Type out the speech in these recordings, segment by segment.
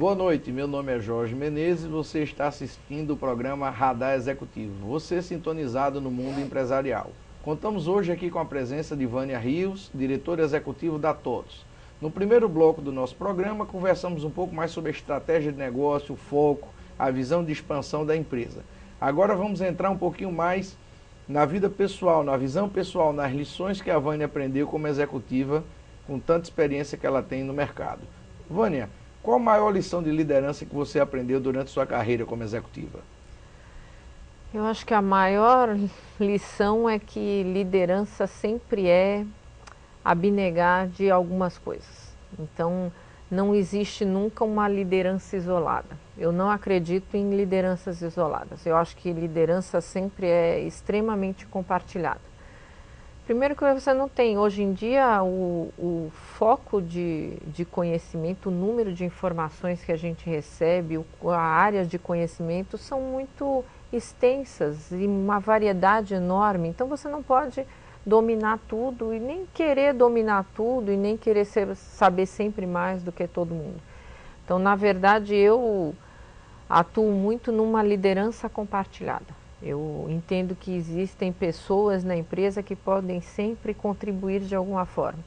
Boa noite, meu nome é Jorge Menezes e você está assistindo o programa Radar Executivo. Você sintonizado no mundo empresarial. Contamos hoje aqui com a presença de Vânia Rios, diretora executiva da TOTVS. No primeiro bloco do nosso programa, conversamos um pouco mais sobre a estratégia de negócio, o foco, a visão de expansão da empresa. Agora vamos entrar um pouquinho mais na vida pessoal, na visão pessoal, nas lições que a Vânia aprendeu como executiva, com tanta experiência que ela tem no mercado. Vânia, qual a maior lição de liderança que você aprendeu durante sua carreira como executiva? Eu acho que a maior lição é que liderança sempre é abnegar de algumas coisas. Então, não existe nunca uma liderança isolada. Eu não acredito em lideranças isoladas. Eu acho que liderança sempre é extremamente compartilhada. Primeiro que você não tem, hoje em dia, o foco de conhecimento, o número de informações que a gente recebe, a área de conhecimento são muito extensas e uma variedade enorme. Então você não pode dominar tudo e nem querer dominar tudo e nem querer saber sempre mais do que todo mundo. Então, na verdade, eu atuo muito numa liderança compartilhada. Eu entendo que existem pessoas na empresa que podem sempre contribuir de alguma forma.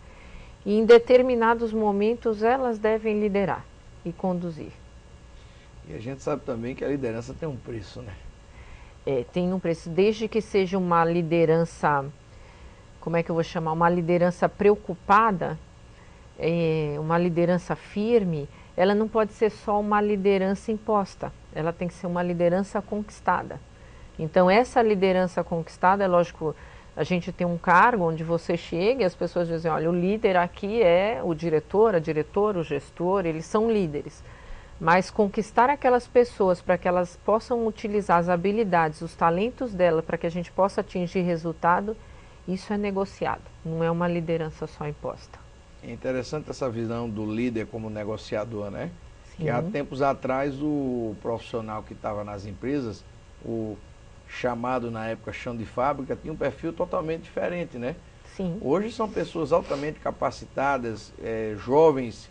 E em determinados momentos elas devem liderar e conduzir. E a gente sabe também que a liderança tem um preço, né? Tem um preço, desde que seja uma liderança, como é que eu vou chamar? Uma liderança preocupada, uma liderança firme, ela não pode ser só uma liderança imposta, ela tem que ser uma liderança conquistada. Então, essa liderança conquistada, é lógico, a gente tem um cargo onde você chega e as pessoas dizem, olha, o líder aqui é o diretor, a diretora, o gestor, eles são líderes. Mas conquistar aquelas pessoas para que elas possam utilizar as habilidades, os talentos dela, para que a gente possa atingir resultado, isso é negociado, não é uma liderança só imposta. É interessante essa visão do líder como negociador, né? Sim. Que há tempos atrás o profissional que estava nas empresas, o chamado na época chão de fábrica, tinha um perfil totalmente diferente, né? Sim. Hoje são pessoas altamente capacitadas, jovens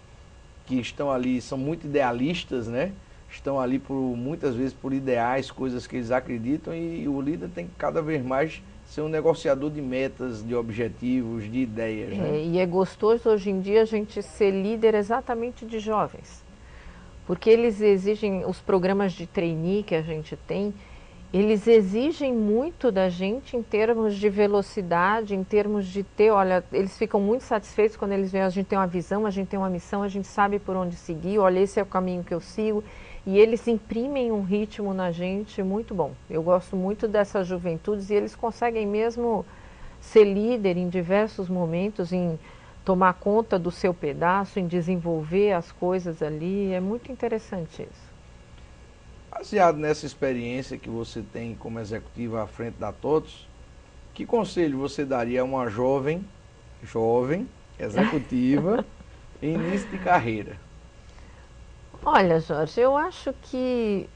que estão ali, são muito idealistas, né? Estão ali muitas vezes por ideais, coisas que eles acreditam, e o líder tem que cada vez mais ser um negociador de metas, de objetivos, de ideias, né? E é gostoso hoje em dia a gente ser líder exatamente de jovens, porque eles exigem, os programas de trainee que a gente tem, eles exigem muito da gente em termos de velocidade, em termos de ter, olha, eles ficam muito satisfeitos quando eles veem a gente tem uma visão, a gente tem uma missão, a gente sabe por onde seguir, olha, esse é o caminho que eu sigo, e eles imprimem um ritmo na gente muito bom. Eu gosto muito dessas juventudes e eles conseguem mesmo ser líder em diversos momentos, em tomar conta do seu pedaço, em desenvolver as coisas ali, é muito interessante isso. Baseado nessa experiência que você tem como executiva à frente da TOTVS, que conselho você daria a uma jovem executiva em início de carreira? Olha, Jorge, eu acho que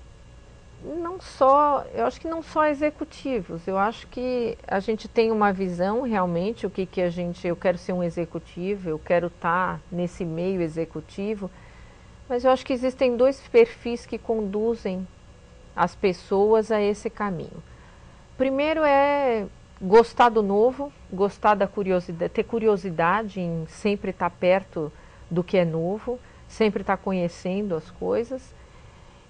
não só executivos, eu acho que a gente tem uma visão realmente, eu quero ser um executivo, eu quero estar nesse meio executivo, mas eu acho que existem dois perfis que conduzem as pessoas a esse caminho. Primeiro é gostar do novo, gostar da curiosidade, ter curiosidade em sempre estar perto do que é novo, sempre estar conhecendo as coisas.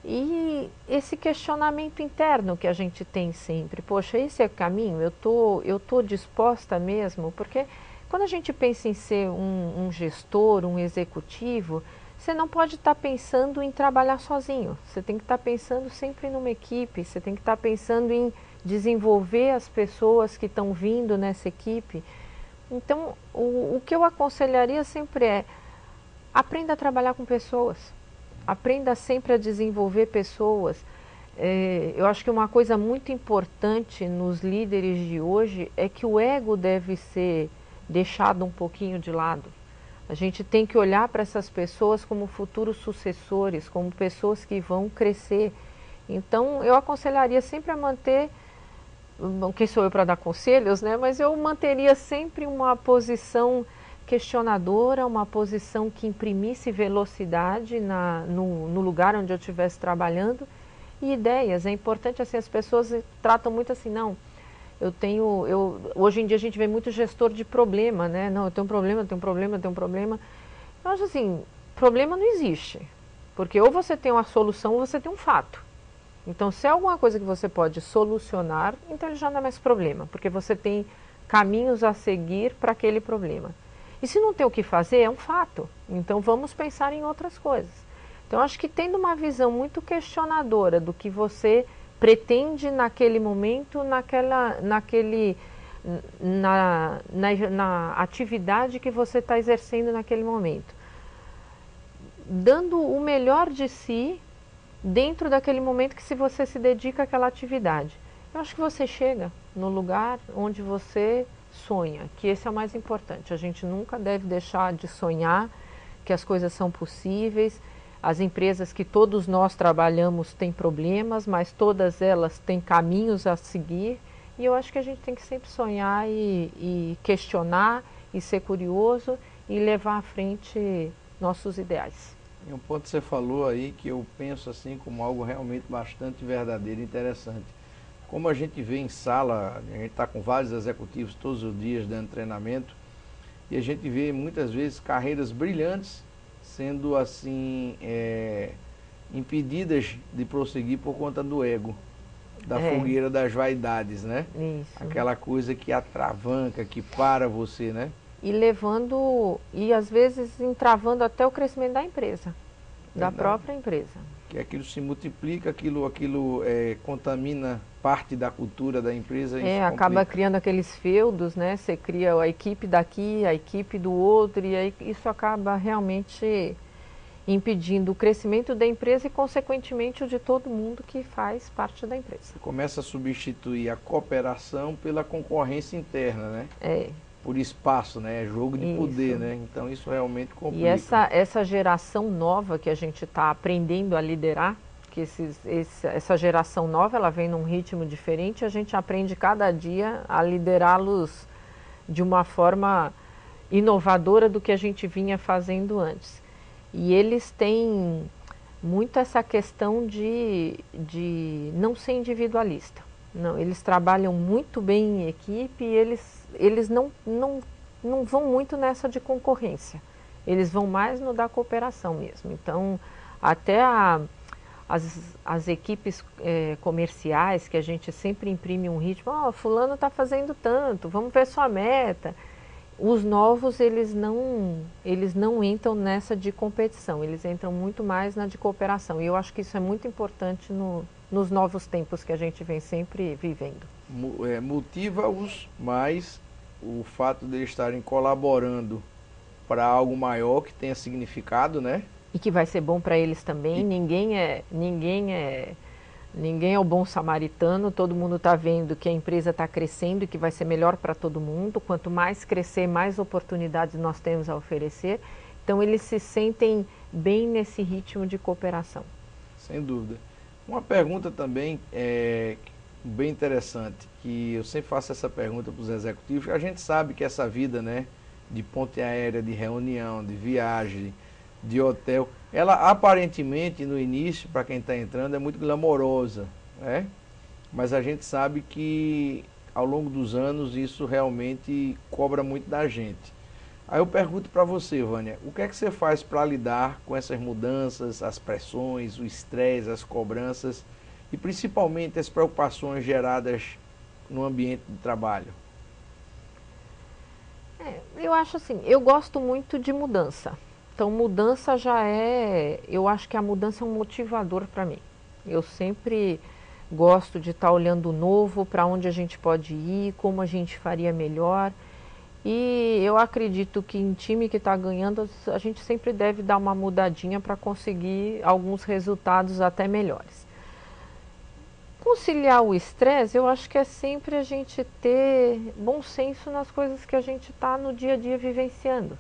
E esse questionamento interno que a gente tem sempre, poxa, esse é o caminho, eu tô disposta mesmo? Porque quando a gente pensa em ser um gestor, um executivo, você não pode estar pensando em trabalhar sozinho, você tem que estar pensando sempre numa equipe, você tem que estar pensando em desenvolver as pessoas que estão vindo nessa equipe. Então, o que eu aconselharia sempre é, aprenda a trabalhar com pessoas, aprenda sempre a desenvolver pessoas. Eu acho que uma coisa muito importante nos líderes de hoje é que o ego deve ser deixado um pouquinho de lado. A gente tem que olhar para essas pessoas como futuros sucessores, como pessoas que vão crescer. Então, eu aconselharia sempre a manter, quem sou eu para dar conselhos, né? Mas eu manteria sempre uma posição questionadora, uma posição que imprimisse velocidade no lugar onde eu estivesse trabalhando e ideias. É importante, assim, as pessoas tratam muito assim, não, hoje em dia a gente vê muito gestor de problema, né? Não, eu tenho um problema, eu tenho um problema, eu tenho um problema. Eu acho assim, problema não existe, porque ou você tem uma solução ou você tem um fato. Então, se é alguma coisa que você pode solucionar, então ele já não é mais problema, porque você tem caminhos a seguir para aquele problema. E se não tem o que fazer, é um fato. Então, vamos pensar em outras coisas. Então, acho que tendo uma visão muito questionadora do que você pretende naquele momento, na atividade que você está exercendo naquele momento, dando o melhor de si dentro daquele momento que se você se dedica àquela atividade. Eu acho que você chega no lugar onde você sonha, que esse é o mais importante. A gente nunca deve deixar de sonhar que as coisas são possíveis. As empresas que todos nós trabalhamos têm problemas, mas todas elas têm caminhos a seguir. E eu acho que a gente tem que sempre sonhar e questionar e ser curioso e levar à frente nossos ideais. E um ponto que você falou aí que eu penso assim como algo realmente bastante verdadeiro e interessante. Como a gente vê em sala, a gente está com vários executivos todos os dias dando treinamento, e a gente vê muitas vezes carreiras brilhantes sendo assim impedidas de prosseguir por conta do ego, da fogueira das vaidades, né? Isso. Aquela coisa que atravanca, que para você, né? E às vezes entravando até o crescimento da empresa, da própria empresa. Que aquilo se multiplica, aquilo contamina parte da cultura da empresa. E acaba criando aqueles feudos, né? Você cria a equipe daqui, a equipe do outro, e aí isso acaba realmente impedindo o crescimento da empresa e, consequentemente, o de todo mundo que faz parte da empresa. Você começa a substituir a cooperação pela concorrência interna, né? Por espaço, né? É jogo de poder, né? Então isso realmente complica. E essa geração nova que a gente está aprendendo a liderar, que essa geração nova, ela vem num ritmo diferente, a gente aprende cada dia a liderá-los de uma forma inovadora do que a gente vinha fazendo antes. E eles têm muito essa questão de não ser individualista. Não, eles trabalham muito bem em equipe e eles não vão muito nessa de concorrência. Eles vão mais no da cooperação mesmo. Então, até as equipes comerciais, que a gente sempre imprime um ritmo, fulano está fazendo tanto, vamos ver sua meta. Os novos, eles não entram nessa de competição, eles entram muito mais na de cooperação. E eu acho que isso é muito importante nos novos tempos que a gente vem sempre vivendo. Motiva-os mais o fato de eles estarem colaborando para algo maior que tenha significado, né? E que vai ser bom para eles também. Ninguém é o bom samaritano. Todo mundo está vendo que a empresa está crescendo e que vai ser melhor para todo mundo. Quanto mais crescer, mais oportunidades nós temos a oferecer. Então eles se sentem bem nesse ritmo de cooperação. Sem dúvida. Uma pergunta também bem interessante, que eu sempre faço essa pergunta para os executivos. A gente sabe que essa vida, né, de ponte aérea, de reunião, de viagem, de hotel, ela aparentemente no início, para quem está entrando, é muito glamourosa, né? Mas a gente sabe que ao longo dos anos isso realmente cobra muito da gente. Aí eu pergunto para você, Vânia, o que é que você faz para lidar com essas mudanças, as pressões, o estresse, as cobranças e principalmente as preocupações geradas no ambiente de trabalho? Eu acho assim, eu gosto muito de mudança. Então mudança eu acho que a mudança é um motivador para mim. Eu sempre gosto de estar olhando o novo, para onde a gente pode ir, como a gente faria melhor. E eu acredito que em time que está ganhando, a gente sempre deve dar uma mudadinha para conseguir alguns resultados até melhores. Conciliar o estresse, eu acho que é sempre a gente ter bom senso nas coisas que a gente está no dia a dia vivenciando.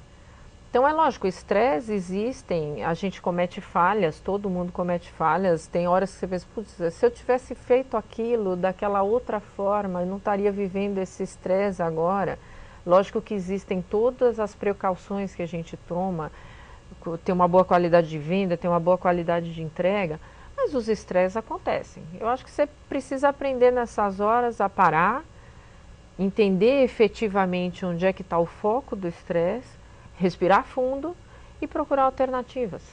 Então é lógico, o estresse existem, a gente comete falhas, todo mundo comete falhas, tem horas que você pensa, putz, se eu tivesse feito aquilo daquela outra forma, eu não estaria vivendo esse estresse agora. Lógico que existem todas as precauções que a gente toma, ter uma boa qualidade de venda, ter uma boa qualidade de entrega, mas os estresses acontecem. Eu acho que você precisa aprender nessas horas a parar, entender efetivamente onde é que está o foco do estresse, respirar fundo e procurar alternativas.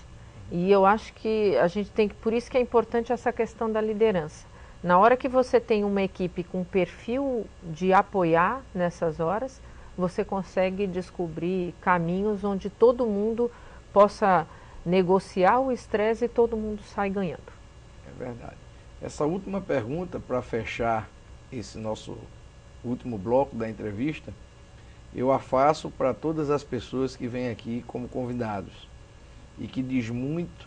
E eu acho que a gente tem que, por isso que é importante essa questão da liderança. Na hora que você tem uma equipe com perfil de apoiar nessas horas, você consegue descobrir caminhos onde todo mundo possa negociar o estresse e todo mundo sai ganhando. É verdade. Essa última pergunta, para fechar esse nosso último bloco da entrevista, eu a faço para todas as pessoas que vêm aqui como convidados e que diz muito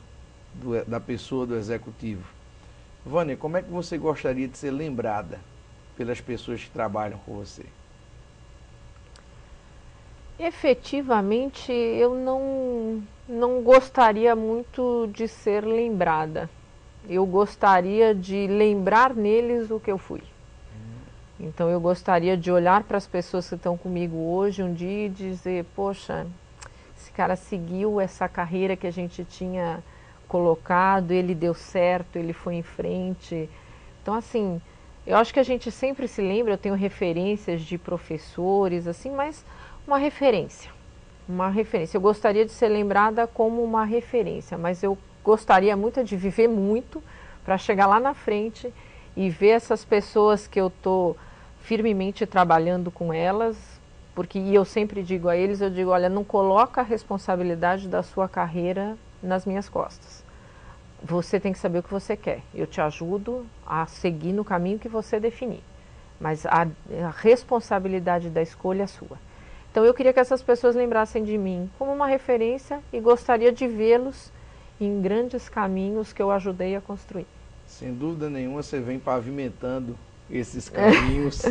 da pessoa do executivo. Vânia, como é que você gostaria de ser lembrada pelas pessoas que trabalham com você? Efetivamente, eu não gostaria muito de ser lembrada. Eu gostaria de lembrar neles o que eu fui. Então eu gostaria de olhar para as pessoas que estão comigo hoje um dia e dizer, poxa, esse cara seguiu essa carreira que a gente tinha colocado, ele deu certo, ele foi em frente. Então assim, eu acho que a gente sempre se lembra, eu tenho referências de professores, assim, mas uma referência. Uma referência. Eu gostaria de ser lembrada como uma referência, mas eu gostaria muito de viver muito para chegar lá na frente e ver essas pessoas que eu estou firmemente trabalhando com elas, porque e eu sempre digo a eles, eu digo, olha, não coloca a responsabilidade da sua carreira nas minhas costas. Você tem que saber o que você quer. Eu te ajudo a seguir no caminho que você definir, mas a responsabilidade da escolha é sua. Então eu queria que essas pessoas lembrassem de mim como uma referência e gostaria de vê-los em grandes caminhos que eu ajudei a construir. Sem dúvida nenhuma, você vem pavimentando esses caminhos.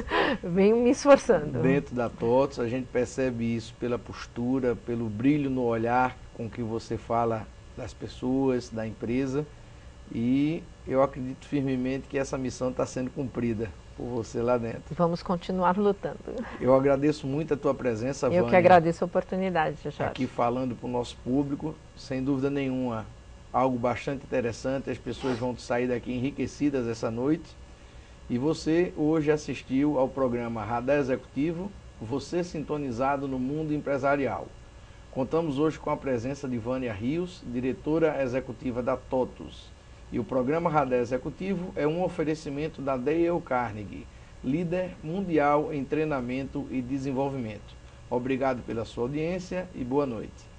Venho me esforçando. Dentro da TOTOS, a gente percebe isso pela postura, pelo brilho no olhar com que você fala das pessoas, da empresa. E eu acredito firmemente que essa missão está sendo cumprida por você lá dentro. Vamos continuar lutando. Eu agradeço muito a tua presença, Vânia. Eu que agradeço a oportunidade, Jorge. Aqui falando para o nosso público, sem dúvida nenhuma, algo bastante interessante. As pessoas vão sair daqui enriquecidas essa noite. E você hoje assistiu ao programa Radar Executivo, você sintonizado no mundo empresarial. Contamos hoje com a presença de Vânia Rios, diretora executiva da TOTOS. E o programa Radar Executivo é um oferecimento da Dale Carnegie, líder mundial em treinamento e desenvolvimento. Obrigado pela sua audiência e boa noite.